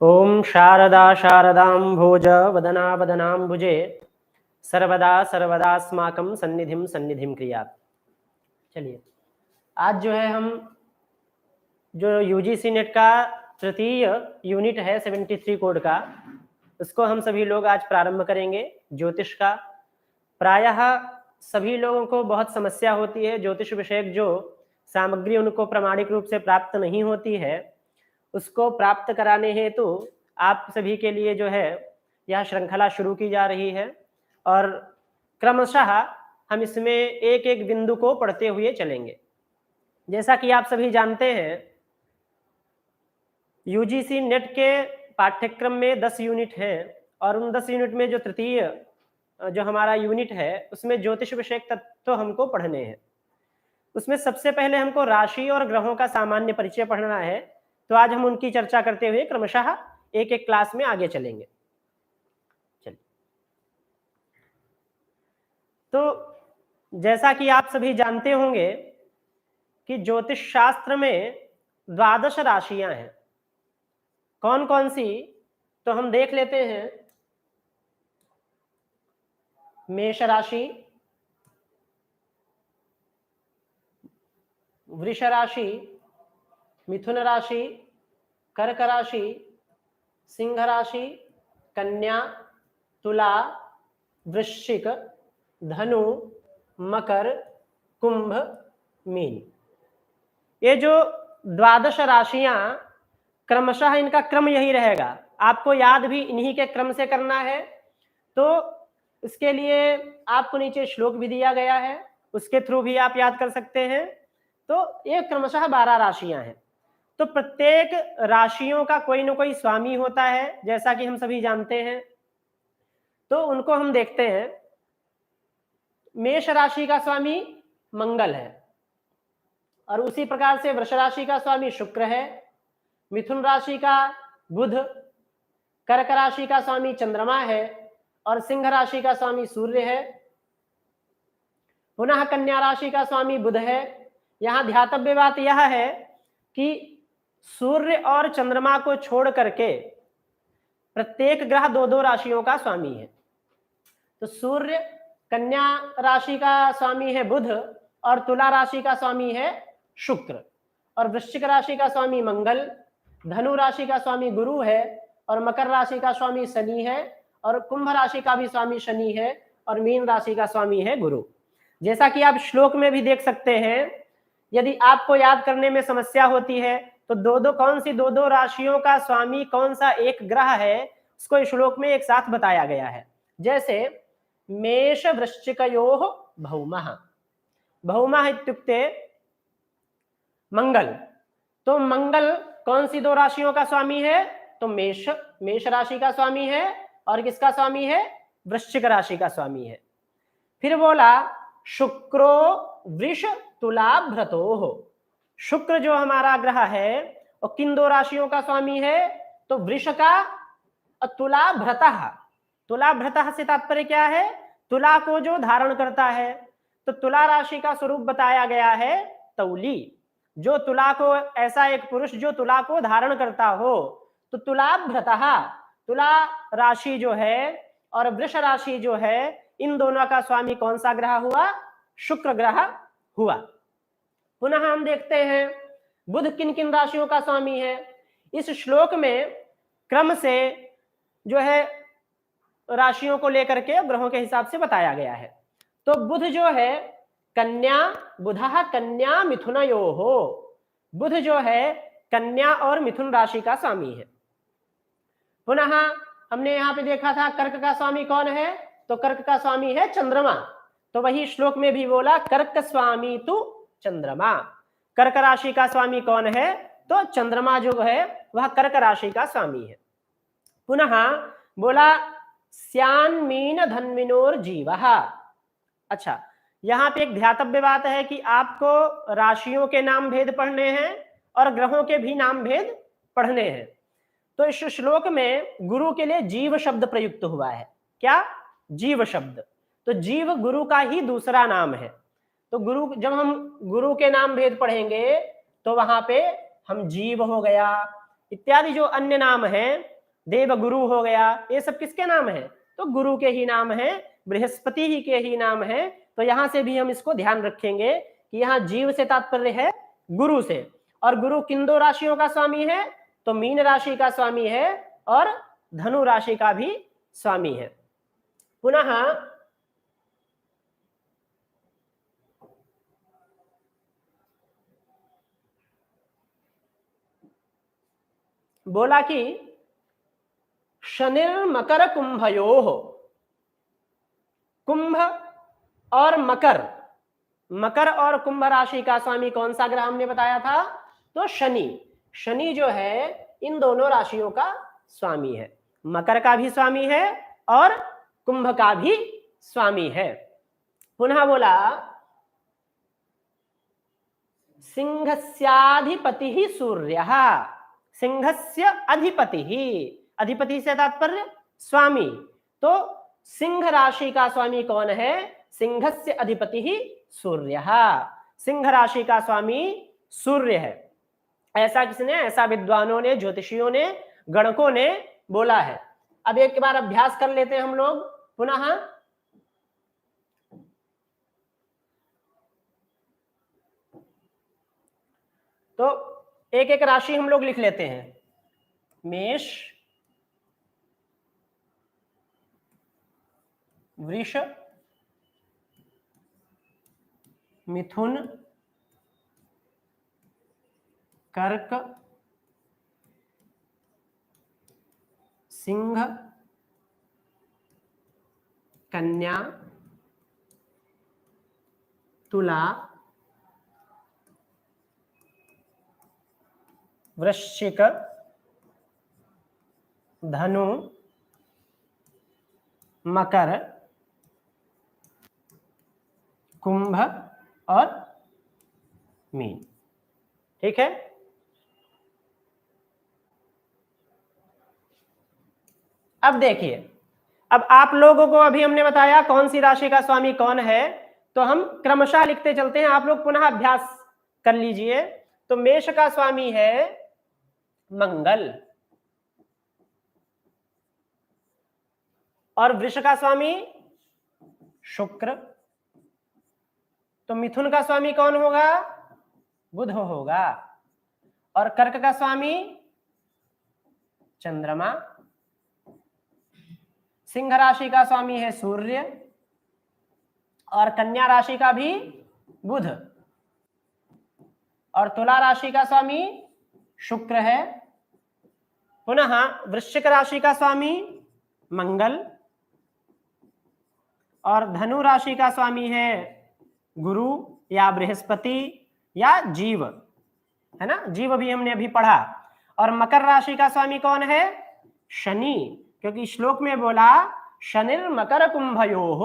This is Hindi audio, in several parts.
ओम शारदा शारदाम्भोज वदना वदनाम्बुजे सर्वदा सर्वदास्माकं सन्निधिं सन्निधिं क्रियात्। चलिए, आज जो है हम जो यूजीसी नेट का तृतीय यूनिट है 73 कोड का, उसको हम सभी लोग आज प्रारंभ करेंगे। ज्योतिष का प्रायः सभी लोगों को बहुत समस्या होती है। ज्योतिष विषयक जो सामग्री उनको प्रामाणिक रूप से प्राप्त नहीं होती है, उसको प्राप्त कराने हेतु आप सभी के लिए जो है यह श्रृंखला शुरू की जा रही है और क्रमशः हम इसमें एक एक बिंदु को पढ़ते हुए चलेंगे। जैसा कि आप सभी जानते हैं, यूजीसी नेट के पाठ्यक्रम में 10 यूनिट हैं और उन 10 यूनिट में जो तृतीय जो हमारा यूनिट है उसमें ज्योतिष विषयक तत्व हमको पढ़ने हैं। उसमें सबसे पहले हमको राशि और ग्रहों का सामान्य परिचय पढ़ना है, तो आज हम उनकी चर्चा करते हुए क्रमशः एक एक क्लास में आगे चलेंगे। चलिए, तो जैसा कि आप सभी जानते होंगे कि ज्योतिष शास्त्र में 12 राशियां हैं। कौन कौन सी, तो हम देख लेते हैं। मेष राशि, वृष राशि, मिथुन राशि, कर्क राशि, सिंह राशि, कन्या, तुला, वृश्चिक, धनु, मकर, कुंभ, मीन। ये जो 12 राशियां क्रमशः इनका क्रम यही रहेगा। आपको याद भी इन्हीं के क्रम से करना है, तो इसके लिए आपको नीचे श्लोक भी दिया गया है, उसके थ्रू भी आप याद कर सकते हैं। तो ये क्रमशः 12 राशियां हैं। तो प्रत्येक राशियों का कोई ना कोई स्वामी होता है, जैसा कि हम सभी जानते हैं। तो उनको हम देखते हैं। मेष राशि का स्वामी मंगल है और उसी प्रकार से वृष राशि का स्वामी शुक्र है, मिथुन राशि का बुध, कर्क राशि का स्वामी चंद्रमा है और सिंह राशि का स्वामी सूर्य है। पुनः कन्या राशि का स्वामी बुध है। यहां ध्यातव्य बात यह है कि सूर्य और चंद्रमा को छोड़ करके प्रत्येक ग्रह 2-2 राशियों का स्वामी है। तो सूर्य कन्या राशि का स्वामी है बुध और तुला राशि का स्वामी है शुक्र और वृश्चिक राशि का स्वामी मंगल, धनु राशि का स्वामी गुरु है और मकर राशि का स्वामी शनि है और कुंभ राशि का भी स्वामी शनि है और मीन राशि का स्वामी है गुरु। जैसा कि आप श्लोक में भी देख सकते हैं, यदि आपको याद करने में समस्या होती है तो कौन सी 2-2 राशियों का स्वामी कौन सा एक ग्रह है, उसको इस श्लोक में एक साथ बताया गया है। जैसे मेष वृश्चिकयोः भौमः, भौमः इत्युक्ते मंगल। तो मंगल कौन सी 2 राशियों का स्वामी है, तो मेष राशि का स्वामी है और किसका स्वामी है, वृश्चिक राशि का स्वामी है। फिर बोला शुक्रो वृष तुला भ्रतोः, शुक्र जो हमारा ग्रह है वो किन 2 राशियों का स्वामी है, तो वृष का और तुला भ्रतः। तुला भ्रतः से तात्पर्य क्या है, तुला को जो धारण करता है। तो तुला राशि का स्वरूप बताया गया है तौली, जो तुला को, ऐसा एक पुरुष जो तुला को धारण करता हो। तो तुला भ्रतः, तुला राशि जो है और वृष राशि जो है, इन दोनों का स्वामी कौन सा ग्रह हुआ, शुक्र ग्रह हुआ। पुनः हम देखते हैं बुध किन किन राशियों का स्वामी है। इस श्लोक में क्रम से जो है राशियों को लेकर के ग्रहों के हिसाब से बताया गया है। तो बुध जो है कन्या, बुधः कन्या मिथुनयोः, बुध जो है कन्या और मिथुन राशि का स्वामी है। पुनः हमने यहाँ पे देखा था कर्क का स्वामी कौन है, तो कर्क का स्वामी है चंद्रमा। तो वही श्लोक में भी बोला कर्क स्वामी तु चंद्रमा, कर्क राशि का स्वामी कौन है, तो चंद्रमा जो है वह कर्क राशि का स्वामी है। पुनः बोला स्यान मीन धन्विनोर जीवः। अच्छा, यहाँ पे एक ध्यातव्य बात है कि आपको राशियों के नाम भेद पढ़ने हैं और ग्रहों के भी नाम भेद पढ़ने हैं। तो इस श्लोक में गुरु के लिए जीव शब्द प्रयुक्त हुआ है। क्या, जीव शब्द। तो जीव गुरु का ही दूसरा नाम है। तो गुरु, जब हम गुरु के नाम भेद पढ़ेंगे तो वहां पे हम जीव हो गया इत्यादि जो अन्य नाम हैं देव गुरु हो गया, ये सब किसके नाम है? तो गुरु के ही नाम है, बृहस्पति ही के ही नाम है। तो यहां से भी हम इसको ध्यान रखेंगे कि यहाँ जीव से तात्पर्य है गुरु से, और गुरु किन दो राशियों का स्वामी है? तो मीन राशि का स्वामी है और धनु राशि का भी स्वामी है। पुनः बोला कि शनिर मकर कुंभयोः, कुंभ और मकर, मकर और कुंभ राशि का स्वामी कौन सा ग्रह हमने बताया था? तो शनि। शनि जो है इन दोनों राशियों का स्वामी है, मकर का भी स्वामी है और कुंभ का भी स्वामी है। पुनः बोला सिंहस्याधिपति ही सूर्य, सिंहस्य अधिपति ही, अधिपति से तात्पर्य स्वामी। तो सिंह राशि का स्वामी कौन है? सिंहस्य अधिपति ही सूर्य, सिंह राशि का स्वामी सूर्य है। ऐसा किसने? ऐसा विद्वानों ने, ज्योतिषियों ने, गणकों ने बोला है। अब एक बार अभ्यास कर लेते हैं हम लोग पुनः। तो एक एक राशि हम लोग लिख लेते हैं। मेष, वृष, मिथुन, कर्क, सिंह, कन्या, तुला, वृश्चिक, धनु, मकर, कुंभ और मीन। ठीक है। अब देखिए, अब आप लोगों को अभी हमने बताया कौन सी राशि का स्वामी कौन है, तो हम क्रमशः लिखते चलते हैं। आप लोग पुनः अभ्यास कर लीजिए। तो मेष का स्वामी है मंगल, और वृष का स्वामी शुक्र। तो मिथुन का स्वामी कौन होगा? बुध होगा। और कर्क का स्वामी चंद्रमा। सिंह राशि का स्वामी है सूर्य, और कन्या राशि का भी बुध, और तुला राशि का स्वामी शुक्र है। पुनः वृश्चिक राशि का स्वामी मंगल, और धनु राशि का स्वामी है गुरु या बृहस्पति या जीव, है ना, जीव भी हमने अभी पढ़ा। और मकर राशि का स्वामी कौन है? शनि, क्योंकि श्लोक में बोला शनिर मकर कुंभयोः।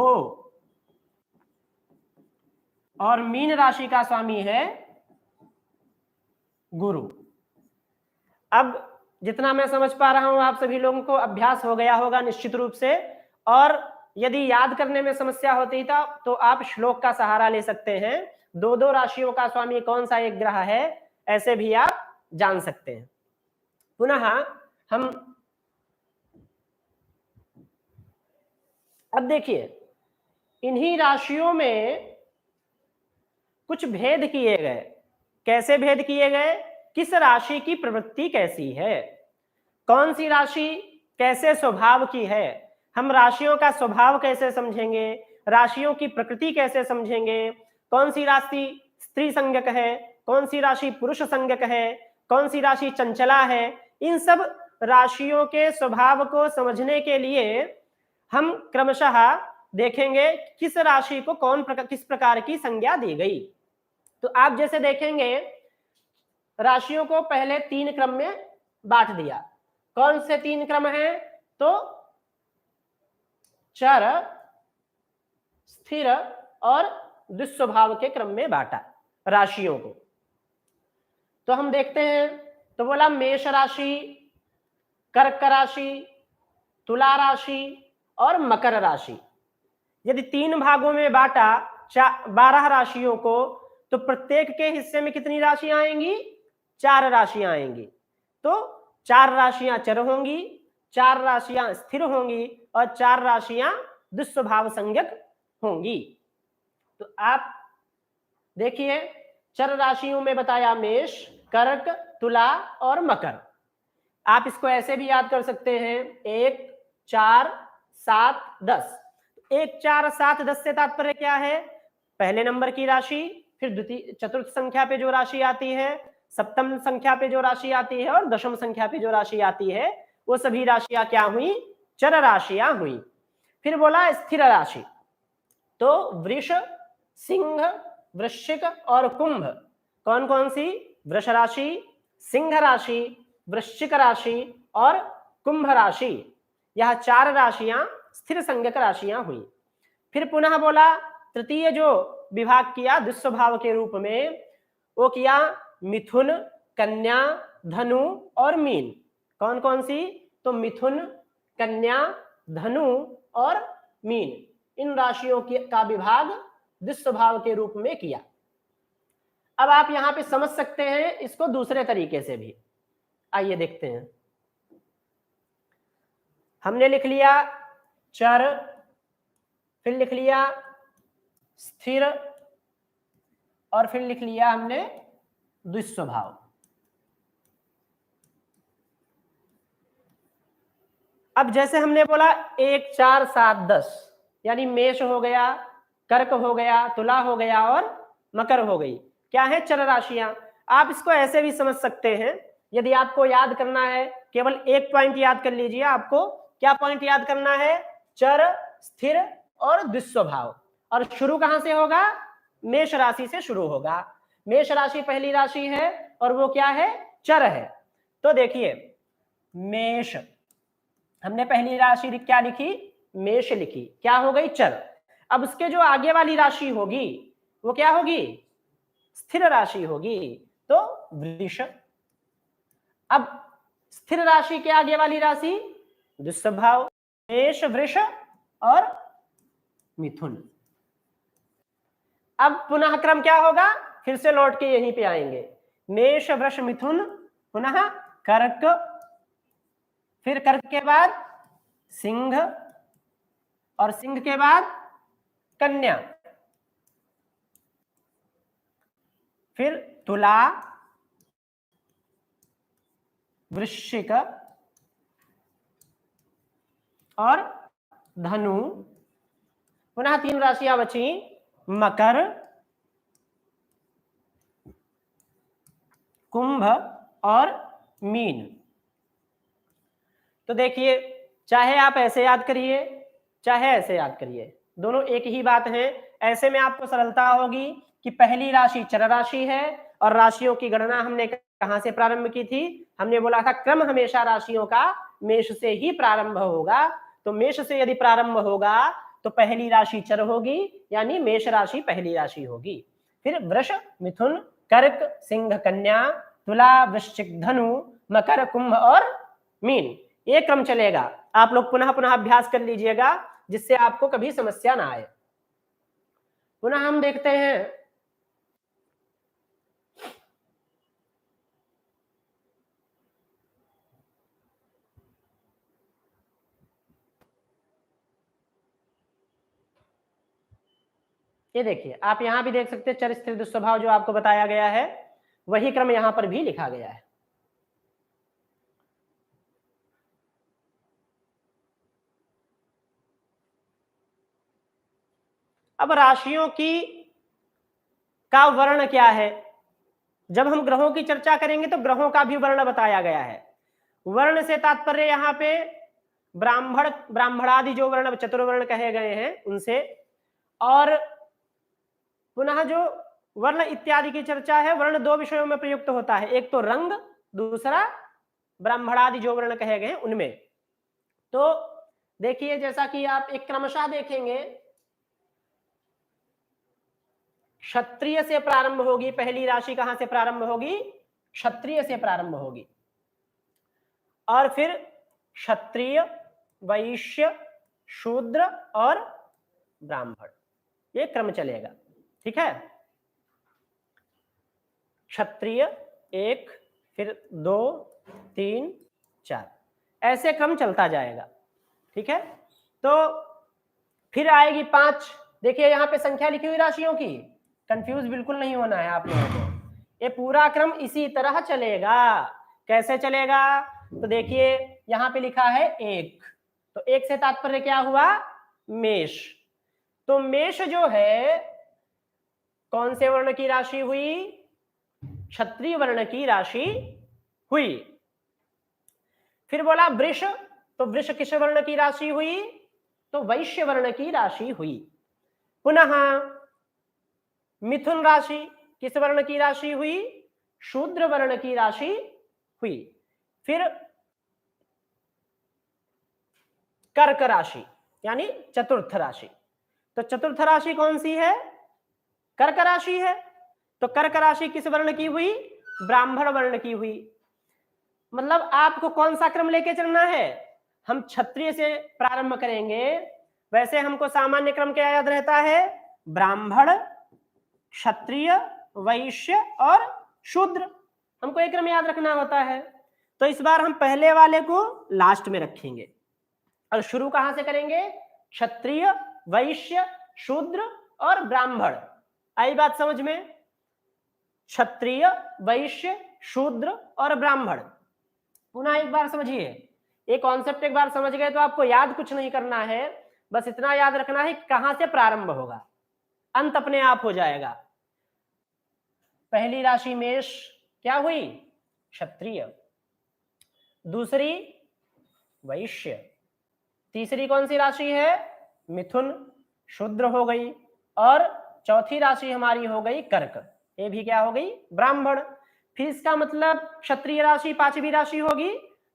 और मीन राशि का स्वामी है गुरु। अब जितना मैं समझ पा रहा हूं आप सभी लोगों को अभ्यास हो गया होगा निश्चित रूप से, और यदि याद करने में समस्या होती था तो आप श्लोक का सहारा ले सकते हैं। दो दो राशियों का स्वामी कौन सा एक ग्रह है, ऐसे भी आप जान सकते हैं। पुनः हम अब देखिए, इन्हीं राशियों में कुछ भेद किए गए। कैसे भेद किए गए? किस राशि की प्रवृत्ति कैसी है, कौन सी राशि कैसे स्वभाव की है, हम राशियों का स्वभाव कैसे समझेंगे, राशियों की प्रकृति कैसे समझेंगे, कौन सी राशि स्त्री संज्ञक है, कौन सी राशि पुरुष संज्ञक है, कौन सी राशि चंचला है। इन सब राशियों के स्वभाव को समझने के लिए हम क्रमशः देखेंगे किस राशि को किस प्रकार की संज्ञा दी गई। तो आप जैसे देखेंगे राशियों को पहले 3 क्रम में बांट दिया। कौन से 3 क्रम हैं? तो चर, स्थिर और दुस्वभाव के क्रम में बांटा राशियों को। तो हम देखते हैं, तो बोला मेष राशि, कर्क राशि, तुला राशि और मकर राशि। यदि 3 भागों में बांटा 12 राशियों को, तो प्रत्येक के हिस्से में कितनी राशियां आएंगी? 4 राशियां आएंगी। तो 4 राशियां चर होंगी, 4 राशियां स्थिर होंगी और 4 राशियां दुस्वभाव संज्ञक होंगी। तो आप देखिए, चर राशियों में बताया मेष, कर्क, तुला और मकर। आप इसको ऐसे भी याद कर सकते हैं 1, 4, 7, 10। 1, 4, 7, 10 से तात्पर्य क्या है? पहले नंबर की राशि, फिर द्वितीय चतुर्थ संख्या पे जो राशि आती है, सप्तम संख्या पे जो राशि आती है और दशम संख्या पे जो राशि आती है, वो सभी राशियां क्या हुई? चर राशियां हुई। फिर बोला स्थिर राशि, तो वृष, सिंह, वृश्चिक और कुंभ। कौन कौन सी? वृष राशि, सिंह राशि, वृश्चिक राशि और कुंभ राशि। यह 4 राशियां स्थिर संज्ञक राशियां हुई। फिर पुनः बोला तृतीय जो विभाग किया दुस्वभाव के रूप में, वो किया मिथुन, कन्या, धनु और मीन। कौन कौन सी? तो मिथुन, कन्या, धनु और मीन, इन राशियों का विभाग दुस्वभाव के रूप में किया। अब आप यहां पे समझ सकते हैं इसको दूसरे तरीके से भी। आइए देखते हैं। हमने लिख लिया चर, फिर लिख लिया स्थिर और फिर लिख लिया हमने दुस्वभाव। अब जैसे हमने बोला 1, 4, 7, 10, यानी मेष हो गया, कर्क हो गया, तुला हो गया और मकर हो गई, क्या है? चर राशियां। आप इसको ऐसे भी समझ सकते हैं, यदि आपको याद करना है, केवल एक पॉइंट याद कर लीजिए। आपको क्या पॉइंट याद करना है? चर, स्थिर और दुस्वभाव। और शुरू कहां से होगा? मेष राशि से शुरू होगा। मेष राशि पहली राशि है और वो क्या है? चर है। तो देखिए, मेष, हमने पहली राशि क्या लिखी? मेष लिखी, क्या हो गई? चर। अब उसके जो आगे वाली राशि होगी वो क्या होगी? स्थिर राशि होगी, तो वृष। अब स्थिर राशि के आगे वाली राशि दुस्वभाव, मेष, वृष और मिथुन। अब पुनः क्रम क्या होगा? फिर से लौट के यहीं पे आएंगे, मेष, वृष, मिथुन, पुनः कर्क, फिर कर्क के बाद सिंह और सिंह के बाद कन्या, फिर तुला, वृश्चिक और धनु, पुनः 3 राशियां बची, मकर, कुंभ और मीन। तो देखिए, चाहे आप ऐसे याद करिए चाहे ऐसे याद करिए, दोनों एक ही बात है। ऐसे में आपको सरलता होगी कि पहली राशि चर राशि है और राशियों की गणना हमने कहां से प्रारंभ की थी? हमने बोला था क्रम हमेशा राशियों का मेष से ही प्रारंभ होगा। तो मेष से यदि प्रारंभ होगा तो पहली राशि चर होगी, यानी मेष राशि पहली राशि होगी। फिर वृष, मिथुन, कर्क, सिंह, कन्या, तुला, वृश्चिक, धनु, मकर, कुंभ और मीन, ये क्रम चलेगा। आप लोग पुनः पुनः अभ्यास कर लीजिएगा, जिससे आपको कभी समस्या ना आए। पुनः हम देखते हैं, ये देखिए, आप यहां भी देख सकते हैं चर, स्थिर, दुस्वभाव जो आपको बताया गया है वही क्रम यहां पर भी लिखा गया है। अब राशियों की का वर्ण क्या है? जब हम ग्रहों की चर्चा करेंगे तो ग्रहों का भी वर्ण बताया गया है। वर्ण से तात्पर्य यहाँ पे ब्राह्मण, ब्राह्मणादि जो वर्ण चतुर्वर्ण कहे गए हैं उनसे, और पुनः जो वर्ण इत्यादि की चर्चा है, वर्ण 2 विषयों में प्रयुक्त होता है, एक तो रंग, दूसरा ब्राह्मणादि जो वर्ण कहे गए उनमें। तो देखिए, जैसा कि आप एक क्रमशः देखेंगे, क्षत्रिय से प्रारंभ होगी पहली राशि। कहां से प्रारंभ होगी? क्षत्रिय से प्रारंभ होगी, और फिर क्षत्रिय, वैश्य, शूद्र और ब्राह्मण, ये क्रम चलेगा। ठीक है, क्षत्रिय 1, फिर 2, 3, 4, ऐसे क्रम चलता जाएगा। ठीक है, तो फिर आएगी 5। देखिए यहाँ पे संख्या लिखी हुई राशियों की, कंफ्यूज बिल्कुल नहीं होना है आप लोगों को। ये पूरा क्रम इसी तरह चलेगा। कैसे चलेगा? तो देखिए यहाँ पे लिखा है 1, तो 1 से तात्पर्य क्या हुआ? मेष। तो मेष जो है कौन से वर्ण की राशि हुई? क्षत्रिय वर्ण की राशि हुई। फिर बोला वृष, तो वृष किस वर्ण की राशि हुई? तो वैश्य वर्ण की राशि हुई। पुनः मिथुन राशि किस वर्ण की राशि हुई? शूद्र वर्ण की राशि हुई। फिर कर्क राशि यानी चतुर्थ राशि, तो चतुर्थ राशि कौन सी है? कर्क राशि है। तो कर्क राशि किस वर्ण की हुई? ब्राह्मण वर्ण की हुई। मतलब आपको कौन सा क्रम लेके चलना है? हम क्षत्रिय से प्रारंभ करेंगे। वैसे हमको सामान्य क्रम क्या याद रहता है? ब्राह्मण, क्षत्रिय, वैश्य और शूद्र, हमको एक क्रम याद रखना होता है। तो इस बार हम पहले वाले को लास्ट में रखेंगे और शुरू कहां से करेंगे? क्षत्रिय, वैश्य, शूद्र और ब्राह्मण। आई बात समझ में? क्षत्रिय, वैश्य, शूद्र और ब्राह्मण। पुनः एक बार समझिए, ये कॉन्सेप्ट एक बार समझ गए तो आपको याद कुछ नहीं करना है, बस इतना याद रखना है कहां से प्रारंभ होगा, अंत अपने आप हो जाएगा। पहली राशि मेष क्या हुई? क्षत्रिय। दूसरी वैश्य। तीसरी कौन सी राशि है? मिथुन, शूद्र हो गई। और चौथी राशि हमारी हो गई कर्क, ये भी क्या हो गई? ब्राह्मण। फिर इसका मतलब क्षत्रिय राशि 5वीं राशि होगी,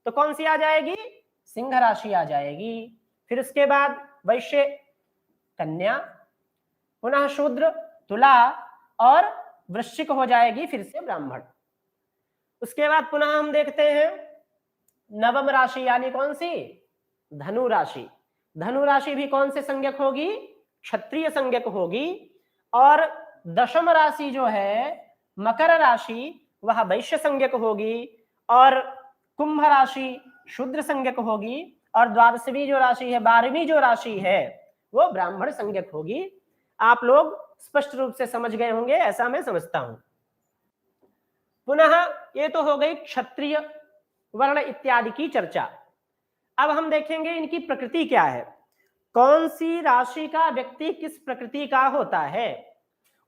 तो कौन सी आ जाएगी? सिंह राशि आ जाएगी। फिर उसके बाद वैश्य कन्या, पुनः शूद्र तुला और वृश्चिक हो जाएगी फिर से ब्राह्मण। उसके बाद पुनः हम देखते हैं नवम राशि यानी कौन सी? धनु राशि। धनु राशि भी कौन से संज्ञक होगी? क्षत्रिय संज्ञक होगी। और दशम राशि जो है मकर राशि, वह वैश्य संज्ञक होगी। और कुंभ राशि शूद्र संज्ञक होगी। और द्वादशवी जो राशि है, 12वीं जो राशि है, वो ब्राह्मण संज्ञक होगी। आप लोग स्पष्ट रूप से समझ गए होंगे, ऐसा मैं समझता हूं। पुनः ये तो हो गई क्षत्रिय वर्ण इत्यादि की चर्चा। अब हम देखेंगे इनकी प्रकृति क्या है, कौन सी राशि का व्यक्ति किस प्रकृति का होता है,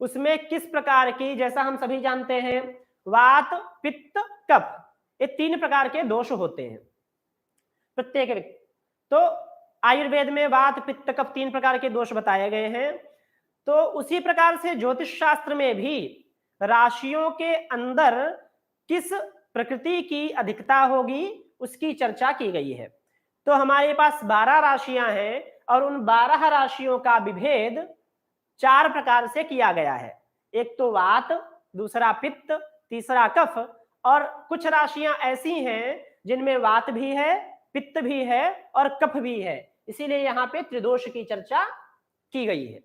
उसमें किस प्रकार की, जैसा हम सभी जानते हैं वात, पित्त, कफ, ये 3 प्रकार के दोष होते हैं प्रत्येक व्यक्ति। तो आयुर्वेद में वात, पित्त, कफ 3 प्रकार के दोष बताए गए हैं। तो उसी प्रकार से ज्योतिष शास्त्र में भी राशियों के अंदर किस प्रकृति की अधिकता होगी उसकी चर्चा की गई है। तो हमारे पास 12 राशियां हैं और उन 12 राशियों का विभेद 4 प्रकार से किया गया है। एक तो वात, दूसरा पित्त, तीसरा कफ, और कुछ राशियां ऐसी हैं जिनमें वात भी है, पित्त भी है और कफ भी है, इसीलिए यहाँ पे त्रिदोष की चर्चा की गई है।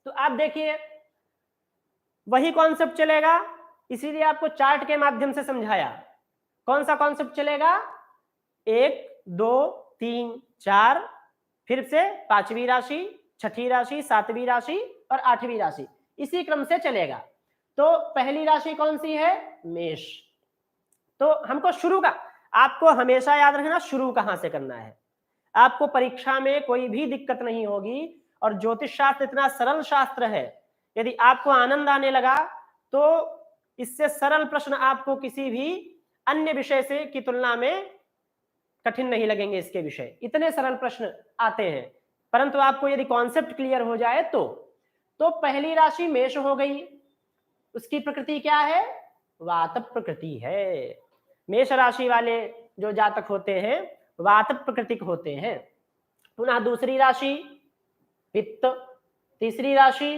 तो आप देखिए वही कॉन्सेप्ट चलेगा, इसीलिए आपको चार्ट के माध्यम से समझाया। कौन सा कॉन्सेप्ट चलेगा? 1, 2, 3, 4, फिर से 5वीं राशि, 6ठी राशि, 7वीं राशि और 8वीं राशि, इसी क्रम से चलेगा। तो पहली राशि कौन सी है? मेष। तो हमको शुरू का, आपको हमेशा याद रखना शुरू कहां से करना है। आपको परीक्षा में कोई भी दिक्कत नहीं होगी। और ज्योतिष शास्त्र इतना सरल शास्त्र है, यदि आपको आनंद आने लगा तो इससे सरल प्रश्न आपको किसी भी अन्य विषय से की तुलना में कठिन नहीं लगेंगे। इसके विषय इतने सरल प्रश्न आते हैं, परंतु आपको यदि कॉन्सेप्ट क्लियर हो जाए तो पहली राशि मेष हो गई। उसकी प्रकृति क्या है? वात प्रकृति है। मेष राशि वाले जो जातक होते हैं वात प्रकृतिक होते हैं। पुनः दूसरी राशि पित्त, तीसरी राशि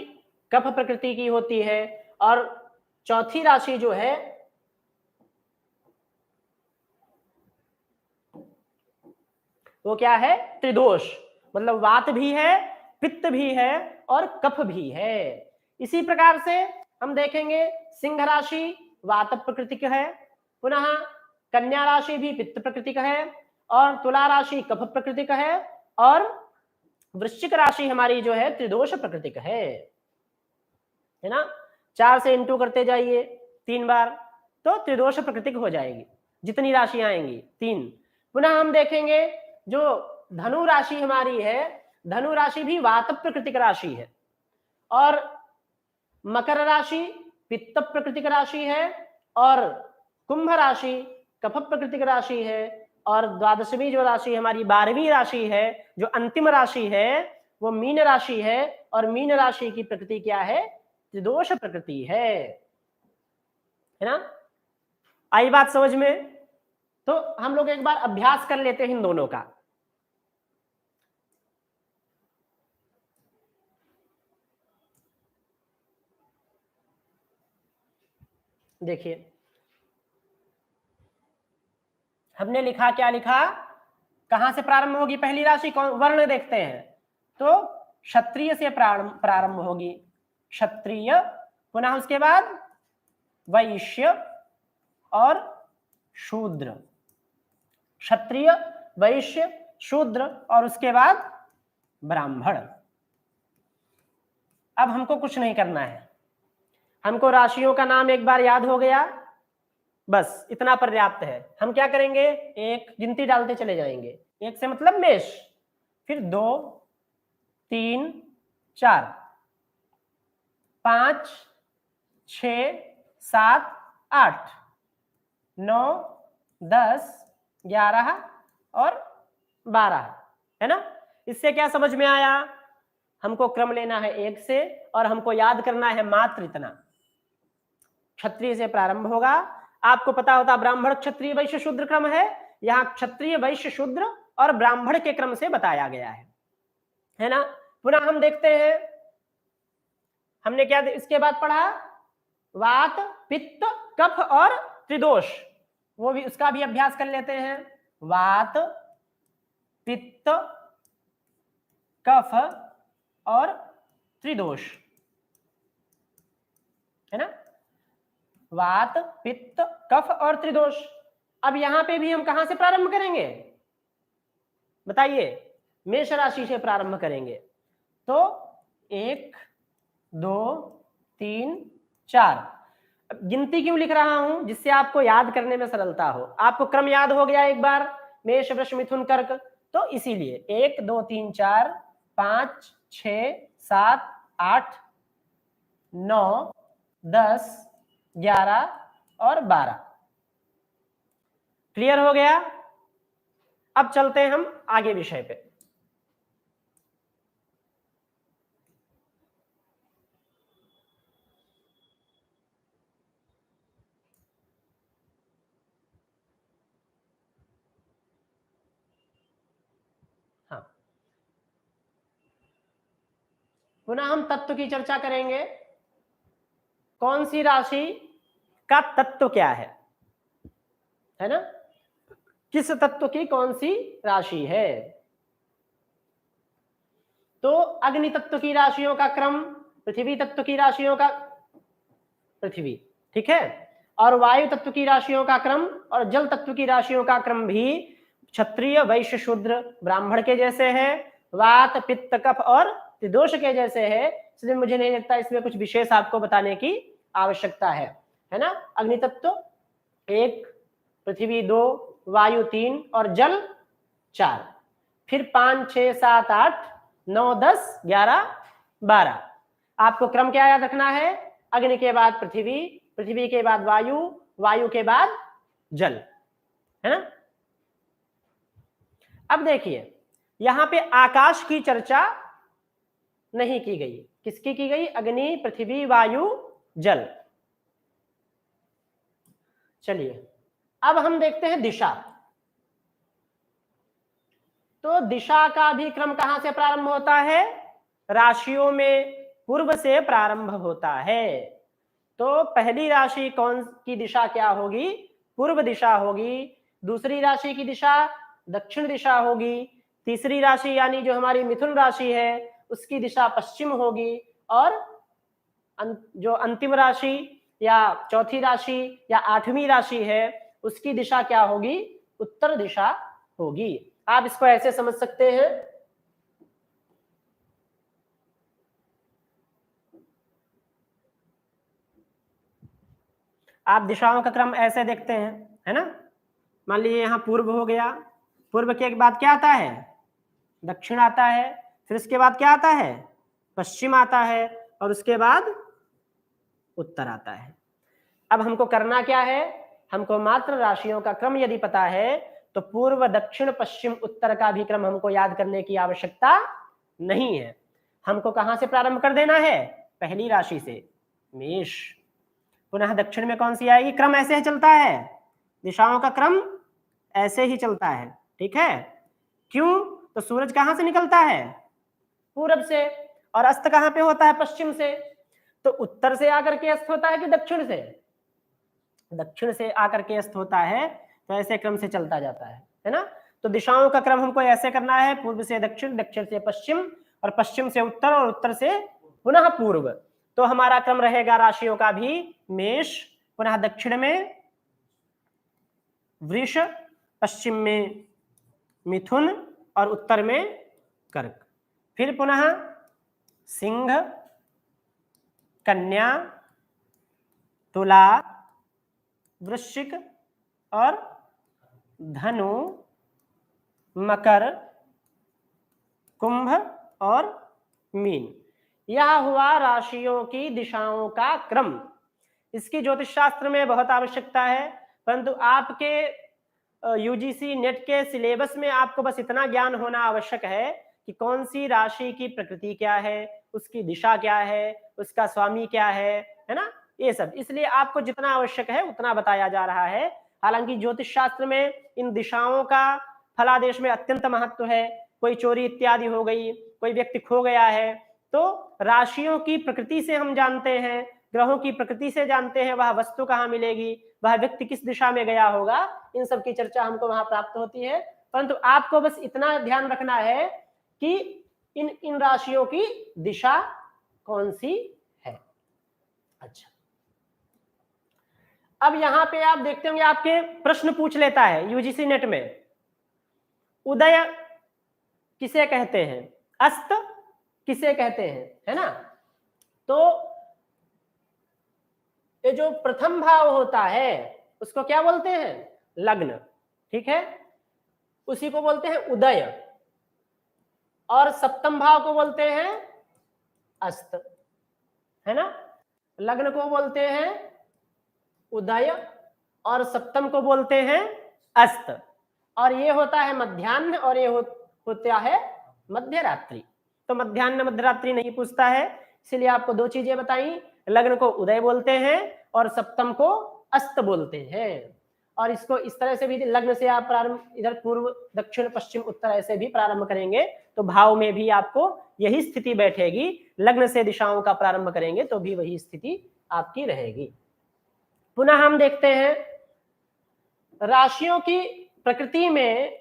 कफ प्रकृति की होती है और चौथी राशि जो है वो क्या है? त्रिदोष, मतलब वात भी है, पित्त भी है और कफ भी है। इसी प्रकार से हम देखेंगे सिंह राशि वात प्रकृति है, पुनः कन्या राशि भी पित्त प्रकृति है और तुला राशि कफ प्रकृति का है, और वृश्चिक राशि हमारी जो है त्रिदोष प्रकृति का है ना। 4 से इंटू करते जाइए 3 बार, तो त्रिदोष प्रकृति हो जाएगी। जितनी राशि आएंगी 3। पुनः हम देखेंगे जो धनु राशि हमारी है, धनु राशि भी वात प्रकृति का राशि है, और मकर राशि पित्त प्रकृति का राशि है, और कुंभ राशि कफ प्रकृति की राशि है, और द्वादशवी जो राशि हमारी 12वीं राशि है, जो अंतिम राशि है, वो मीन राशि है, और मीन राशि की प्रकृति क्या है? त्रिदोष प्रकृति है ना। आई बात समझ में? तो हम लोग एक बार अभ्यास कर लेते हैं इन दोनों का। देखिए हमने लिखा, क्या लिखा, कहां से प्रारंभ होगी पहली राशि? कौन वर्ण देखते हैं, तो क्षत्रिय से प्रारंभ होगी, क्षत्रिय, पुनः उसके बाद वैश्य और शूद्र, क्षत्रिय वैश्य शूद्र, और उसके बाद ब्राह्मण। अब हमको कुछ नहीं करना है, हमको राशियों का नाम एक बार याद हो गया, बस इतना पर्याप्त है। हम क्या करेंगे, एक गिनती डालते चले जाएंगे, एक से मतलब मेष, फिर 2 3 4 5 6 7 8 9 10 11 और 12, है ना। इससे क्या समझ में आया? हमको क्रम लेना है 1 से, और हमको याद करना है मात्र इतना, क्षत्रिय से प्रारंभ होगा। आपको पता होता ब्राह्मण क्षत्रिय वैश्य शूद्र क्रम है, यहाँ क्षत्रिय वैश्य शूद्र और ब्राह्मण के क्रम से बताया गया है ना। पुनः हम देखते हैं, हमने क्या इसके बाद पढ़ा, वात पित्त कफ और त्रिदोष, वो भी उसका भी अभ्यास कर लेते हैं। वात पित्त कफ और त्रिदोष, है ना, वात पित्त कफ और त्रिदोष। अब यहां पे भी हम कहां से प्रारंभ करेंगे बताइए? मेष राशि से प्रारंभ करेंगे। तो 1 2 3 4, गिनती क्यों लिख रहा हूं? जिससे आपको याद करने में सरलता हो। आपको क्रम याद हो गया एक बार, मेष वृष मिथुन कर्क, तो इसीलिए 1 2 3 4 5 6 7 8 9 10 11 और 12। क्लियर हो गया? अब चलते हैं हम आगे विषय पे। हाँ, पुनः हम तत्व की चर्चा करेंगे। कौन सी राशि का तत्व क्या है ना, किस तत्व की कौन सी राशि है। तो अग्नि तत्व की राशियों का क्रम, पृथ्वी तत्व की राशियों का पृथ्वी, ठीक है, और वायु तत्व की राशियों का क्रम और जल तत्व की राशियों का क्रम भी क्षत्रिय वैश्य शूद्र ब्राह्मण के जैसे है, वात पित्त कफ और त्रिदोष के जैसे है। इसलिए मुझे नहीं लगता इसमें कुछ विशेष आपको बताने की आवश्यकता है ना। अग्नि तत्व 1, पृथ्वी 2, वायु 3 और जल 4, फिर 5 6 7 8 9 10 11 12। आपको क्रम क्या याद रखना है? अग्नि के बाद पृथ्वी, पृथ्वी के बाद वायु, वायु के बाद जल, है ना। अब देखिए यहां पे आकाश की चर्चा नहीं की गई, किसकी की गई? अग्नि पृथ्वी वायु जल। चलिए अब हम देखते हैं दिशा। तो दिशा का भी क्रम कहां से प्रारंभ होता है? राशियों में पूर्व से प्रारंभ होता है। तो पहली राशि कौन की दिशा क्या होगी? पूर्व दिशा होगी। दूसरी राशि की दिशा दक्षिण दिशा होगी। तीसरी राशि यानी जो हमारी मिथुन राशि है उसकी दिशा पश्चिम होगी, और जो अंतिम राशि या चौथी राशि या 8वीं राशि है उसकी दिशा क्या होगी? उत्तर दिशा होगी। आप इसको ऐसे समझ सकते हैं, आप दिशाओं का क्रम ऐसे देखते हैं, है ना। मान लीजिए यहाँ पूर्व हो गया, पूर्व के बाद क्या आता है, दक्षिण आता है, फिर उसके बाद क्या आता है, पश्चिम आता है, और उसके बाद उत्तर आता है। अब हमको करना क्या है, हमको मात्र राशियों का क्रम यदि पता है तो पूर्व दक्षिण पश्चिम उत्तर का भी क्रम हमको याद करने की आवश्यकता नहीं है। हमको कहां से प्रारंभ कर देना है, पहली राशि से, मेष। पुनः दक्षिण में कौन सी आएगी, क्रम ऐसे ही चलता है, दिशाओं का क्रम ऐसे ही चलता है, ठीक है। क्यों, तो सूरज कहां से निकलता है, पूरब से, और अस्त कहां पे होता है, पश्चिम से। तो उत्तर से आकर के अस्त होता है कि दक्षिण से, दक्षिण से आकर के अस्त होता है, तो ऐसे क्रम से चलता जाता है ना। तो दिशाओं का क्रम हमको ऐसे करना है, पूर्व से दक्षिण, दक्षिण से पश्चिम, और पश्चिम से उत्तर, और उत्तर से पुनः पूर्व। तो हमारा क्रम रहेगा राशियों का भी, मेष, पुनः दक्षिण में वृष, पश्चिम में मिथुन, और उत्तर में कर्क। फिर पुनः सिंह, कन्या, तुला, वृश्चिक, और धनु, मकर, कुंभ और मीन। यह हुआ राशियों की दिशाओं का क्रम। इसकी ज्योतिष शास्त्र में बहुत आवश्यकता है, परंतु आपके यूजीसी नेट के सिलेबस में आपको बस इतना ज्ञान होना आवश्यक है कि कौन सी राशि की प्रकृति क्या है, उसकी दिशा क्या है, उसका स्वामी क्या है ना, ये सब। इसलिए आपको जितना आवश्यक है उतना बताया जा रहा है। हालांकि ज्योतिष शास्त्र में इन दिशाओं का फलादेश में अत्यंत महत्व है। कोई चोरी इत्यादि हो गई, कोई व्यक्ति खो गया है, तो राशियों की प्रकृति से हम जानते हैं, ग्रहों की प्रकृति से जानते हैं वह वस्तु कहाँ मिलेगी, वह व्यक्ति किस दिशा में गया होगा, इन सब की चर्चा हमको वहां प्राप्त होती है। परंतु आपको बस इतना ध्यान रखना है कि इन राशियों की दिशा कौन सी है। अच्छा, अब यहां पे आप देखते होंगे आपके प्रश्न पूछ लेता है यूजीसी नेट में, उदय किसे कहते हैं, अस्त किसे कहते हैं, है ना। तो ये जो प्रथम भाव होता है उसको क्या बोलते हैं, लग्न, ठीक है, उसी को बोलते हैं उदय, और सप्तम भाव को बोलते हैं अस्त, है ना। लग्न को बोलते हैं उदय और सप्तम को बोलते हैं अस्त, और ये होता है मध्याह्न, और ये होता है मध्य रात्रि। तो मध्याह्न मध्य रात्रि नहीं पूछता है, इसलिए आपको दो चीजें बताई, लग्न को उदय बोलते हैं और सप्तम को अस्त बोलते हैं। और इसको इस तरह से भी, लग्न से आप प्रारंभ, इधर पूर्व दक्षिण पश्चिम उत्तर ऐसे भी प्रारंभ करेंगे तो भाव में भी आपको यही स्थिति बैठेगी। लग्न से दिशाओं का प्रारंभ करेंगे तो भी वही स्थिति आपकी रहेगी। पुनः हम देखते हैं राशियों की प्रकृति में,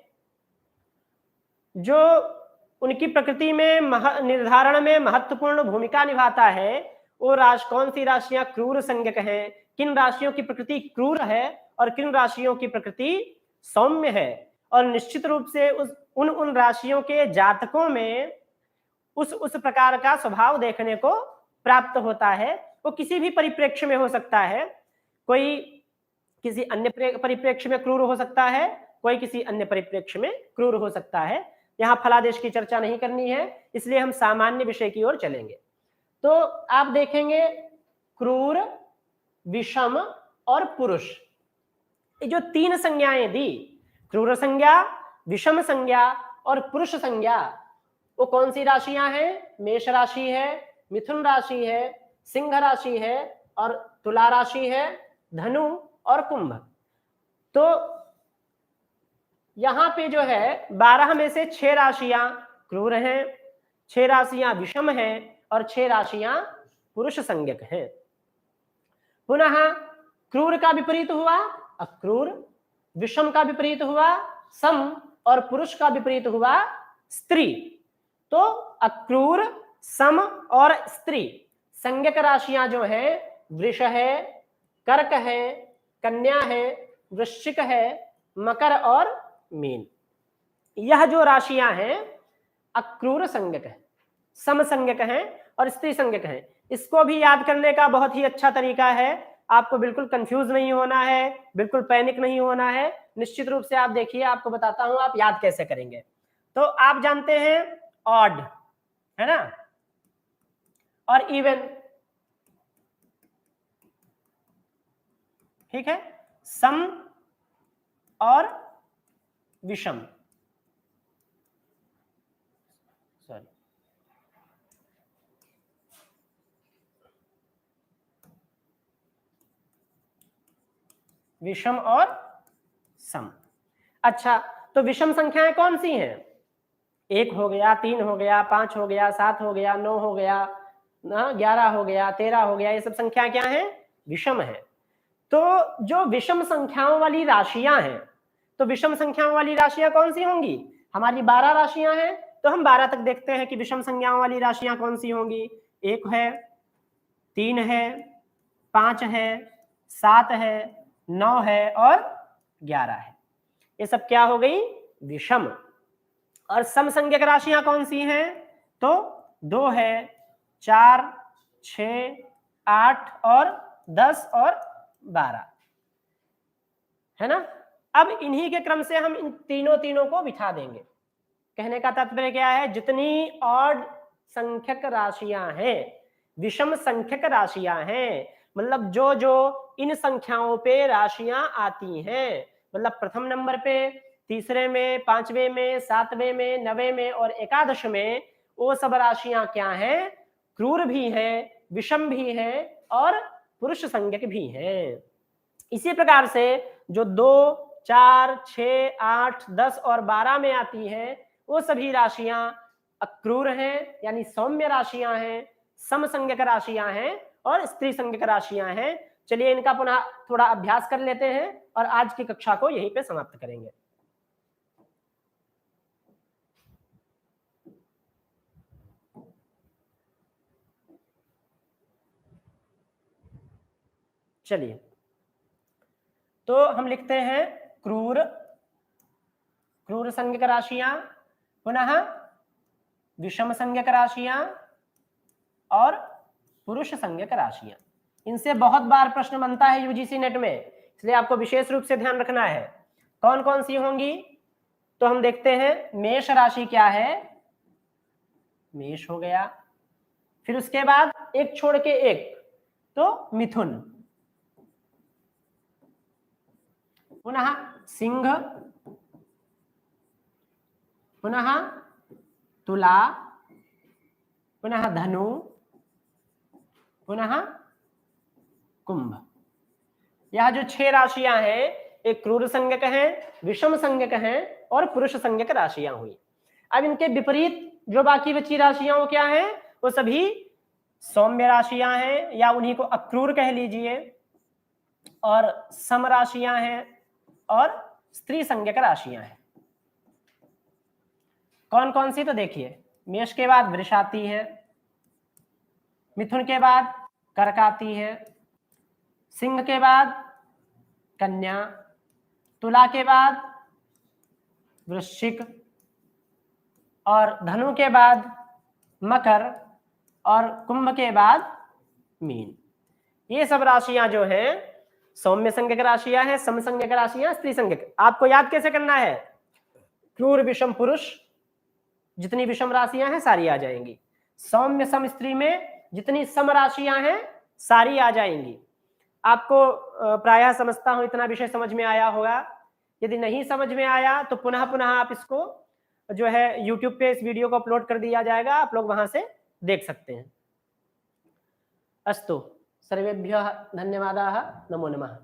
जो उनकी प्रकृति में निर्धारण में महत्वपूर्ण भूमिका निभाता है, वो कौन सी राशियां क्रूर संज्ञक हैं, किन राशियों की प्रकृति क्रूर है और किन राशियों की प्रकृति सौम्य है। और निश्चित रूप से उन राशियों के जातकों में उस प्रकार का स्वभाव देखने को प्राप्त होता है। वो किसी भी परिप्रेक्ष्य में हो सकता है, कोई किसी अन्य परिप्रेक्ष्य में क्रूर हो सकता है, कोई किसी अन्य परिप्रेक्ष्य में क्रूर हो सकता है। यहाँ फलादेश की चर्चा नहीं करनी है, इसलिए हम सामान्य विषय की ओर चलेंगे। तो आप देखेंगे क्रूर, विषम और पुरुष, ये जो तीन संज्ञाएं दी, क्रूर संज्ञा, विषम संज्ञा और पुरुष संज्ञा, वो कौन सी राशियां हैं, मेष राशि है, मिथुन राशि है, सिंह राशि है, और तुला राशि है, धनु और कुंभ। तो यहां पे जो है 12 में से 6 राशियां क्रूर हैं, 6 राशियां विषम हैं, और 6 राशियां पुरुष संज्ञक हैं। पुनः क्रूर का विपरीत हुआ अक्रूर, विषम का विपरीत हुआ सम, और पुरुष का विपरीत हुआ स्त्री। तो अक्रूर, सम और स्त्री संज्ञक राशियां जो है वृष है, कर्क है, कन्या है, वृश्चिक है, मकर और मीन। यह जो राशियां हैं अक्रूर संज्ञक है, सम संज्ञक हैं और स्त्री संज्ञक हैं। इसको भी याद करने का बहुत ही अच्छा तरीका है, आपको बिल्कुल कंफ्यूज नहीं होना है, बिल्कुल पैनिक नहीं होना है। निश्चित रूप से आप देखिए, आपको बताता हूं आप याद कैसे करेंगे। तो आप जानते हैं ऑड है ना, और इवन, ठीक है, सम और विषम, सॉरी, विषम और सम। अच्छा, तो विषम संख्याएं कौन सी हैं? 1 हो गया, 3 हो गया, 5 हो गया, 7 हो गया, 9 हो गया, 11 हो गया, 13 हो गया, ये सब संख्या क्या है? विषम है। तो जो विषम संख्याओं वाली राशियां हैं, तो विषम संख्याओं वाली राशियां कौन सी होंगी? हमारी 12 राशियां हैं, तो हम 12 तक देखते हैं कि विषम संख्याओं वाली राशियां कौन सी होंगी। 1 है, 3 है, 5 है, 7 है, 9 है और 11 है। ये सब क्या हो गई? विषम। और सम संख्यक राशियां कौन सी हैं? तो 2 है, 4, 6, 8 और 10 और 12 है ना। अब इन्हीं के क्रम से हम इन तीनों को बिठा देंगे। कहने का तात्पर्य क्या है? जितनी ऑड संख्यक राशियां हैं, विषम संख्यक राशियां हैं, मतलब जो जो इन संख्याओं पे राशियां आती हैं, मतलब प्रथम नंबर पे, तीसरे में, पांचवें में, सातवें में, नवें में और एकादश में, वो सब राशियां क्या हैं? क्रूर भी हैं, विषम भी हैं और पुरुष संज्ञक भी हैं। इसी प्रकार से जो 2, 4, 6, 8, 10 और 12 में आती हैं, वो सभी राशियां अक्रूर हैं, यानी सौम्य राशियां हैं, सम संज्ञक राशियां हैं और स्त्री संज्ञक राशियां हैं। चलिए इनका पुनः थोड़ा अभ्यास कर लेते हैं और आज की कक्षा को यहीं पे समाप्त करेंगे। चलिए, तो हम लिखते हैं क्रूर, क्रूर संज्ञक राशियां, पुनः विषम संज्ञक राशियां और पुरुष संज्ञक राशियां। इनसे बहुत बार प्रश्न बनता है यूजीसी नेट में, इसलिए आपको विशेष रूप से ध्यान रखना है कौन कौन सी होंगी। तो हम देखते हैं मेष राशि क्या है, मेष हो गया, फिर उसके बाद एक छोड़ के एक, तो मिथुन, पुनः सिंह, पुनः तुला, पुनः धनु, पुनः कुंभ। यह जो 6 राशियां हैं, एक क्रूर संज्ञक हैं, विषम संज्ञक हैं और पुरुष संज्ञक राशियां हुई। अब इनके विपरीत जो बाकी बची राशियां वो क्या हैं? वो सभी सौम्य राशियां हैं, या उन्हीं को अक्रूर कह लीजिए, और सम राशियां हैं और स्त्री संज्ञक राशियां हैं। कौन कौन सी? तो देखिए, मेष के बाद वृष आती है, मिथुन के बाद कर्क आती है, सिंह के बाद कन्या, तुला के बाद वृश्चिक और धनु के बाद मकर और कुंभ के बाद मीन। ये सब राशियां जो हैं सौम्य संज्ञक राशियां हैं, सम संज्ञक राशियां, स्त्री संज्ञक। आपको याद कैसे करना है? क्रूर विषम पुरुष, जितनी विषम राशियां हैं सारी आ जाएंगी। सौम्य सम स्त्री में जितनी सम राशियां हैं सारी आ जाएंगी। आपको प्रायः समझता हूं इतना विषय समझ में आया होगा। यदि नहीं समझ में आया तो पुनः पुनः आप इसको जो है YouTube पे इस वीडियो को अपलोड कर दिया जाएगा, आप लोग वहां से देख सकते हैं। अस्तु, सर्वेभ्यः धन्यवादाः, नमो नमः।